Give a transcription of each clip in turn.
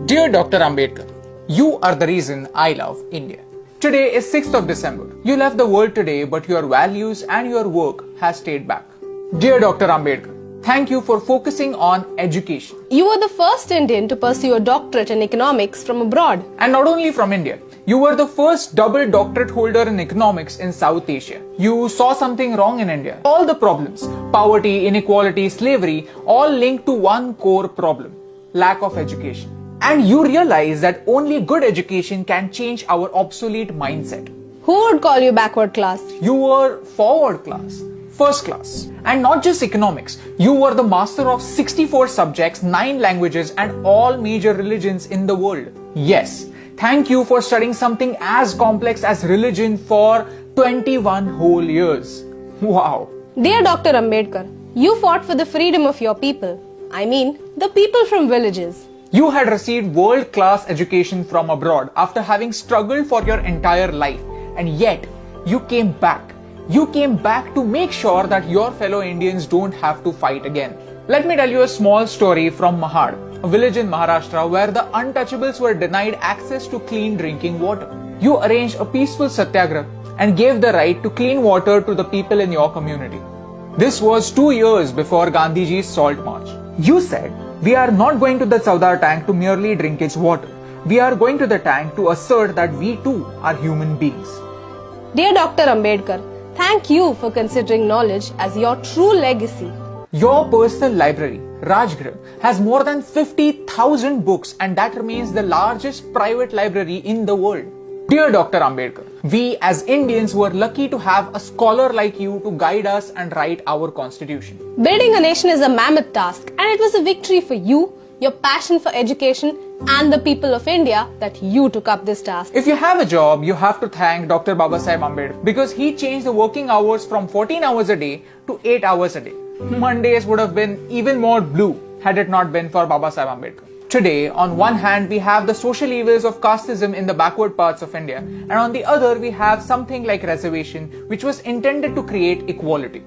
Dear Dr. Ambedkar, you are the reason I love India. Today is 6th of December. You left the world today, but your values and your work has stayed back. Dear Dr. Ambedkar, thank you for focusing on education. You were the first Indian to pursue a doctorate in economics from abroad. And not only from India, you were the first double doctorate holder in economics in South Asia. You saw something wrong in India. All the problems, poverty, inequality, slavery, all linked to one core problem, lack of education. And you realize that only good education can change our obsolete mindset. Who would call you backward class? You were forward class, first class. And not just economics, you were the master of 64 subjects, 9 languages and all major religions in the world. Yes, thank you for studying something as complex as religion for 21 whole years. Wow. Dear Dr. Ambedkar, you fought for the freedom of your people. I mean, the people from villages. You had received world-class education from abroad after having struggled for your entire life, and yet you came back. You came back to make sure that your fellow Indians don't have to fight again. Let me tell you a small story from Mahad, a village in Maharashtra where the untouchables were denied access to clean drinking water. You arranged a peaceful satyagraha and gave the right to clean water to the people in your community. This was 2 years before Gandhiji's Salt March. You said, "We are not going to the Saudar tank to merely drink its water. We are going to the tank to assert that we too are human beings." Dear Dr. Ambedkar, thank you for considering knowledge as your true legacy. Your personal library, Rajgriha, has more than 50,000 books and that remains the largest private library in the world. Dear Dr. Ambedkar, we as Indians were lucky to have a scholar like you to guide us and write our constitution. Building a nation is a mammoth task, and it was a victory for you, your passion for education, and the people of India that you took up this task. If you have a job, you have to thank Dr. Babasaheb Ambedkar because he changed the working hours from 14 hours a day to 8 hours a day. Mondays would have been even more blue had it not been for Babasaheb Ambedkar. Today, on one hand, we have the social evils of casteism in the backward parts of India, and on the other, we have something like reservation, which was intended to create equality,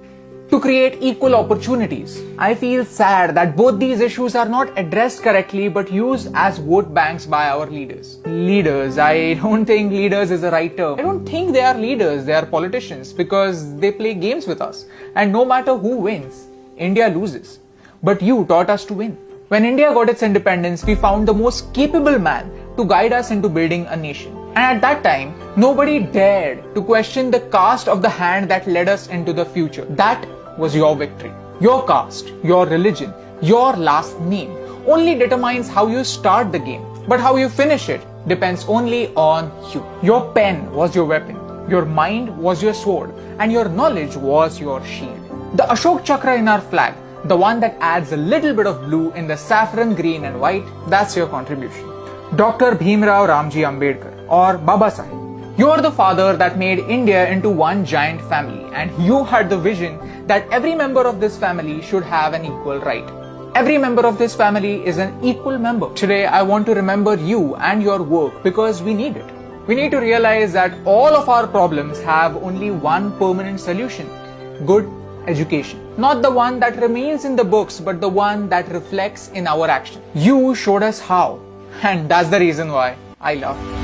to create equal opportunities. I feel sad that both these issues are not addressed correctly but used as vote banks by our leaders. Leaders, I don't think leaders is the right term. I don't think they are leaders, they are politicians because they play games with us. And no matter who wins, India loses. But you taught us to win. When India got its independence, we found the most capable man to guide us into building a nation. And at that time, nobody dared to question the caste of the hand that led us into the future. That was your victory. Your caste, your religion, your last name only determines how you start the game. But how you finish it depends only on you. Your pen was your weapon, your mind was your sword, and your knowledge was your shield. The Ashok Chakra in our flag, the one that adds a little bit of blue in the saffron, green and white, that's your contribution. Dr. Bhimrao Ramji Ambedkar or Baba Sahib, you're the father that made India into one giant family and you had the vision that every member of this family should have an equal right. Every member of this family is an equal member. Today I want to remember you and your work because we need it. We need to realize that all of our problems have only one permanent solution: good education. Not the one that remains in the books, but the one that reflects in our action. You showed us how, and that's the reason why I love you.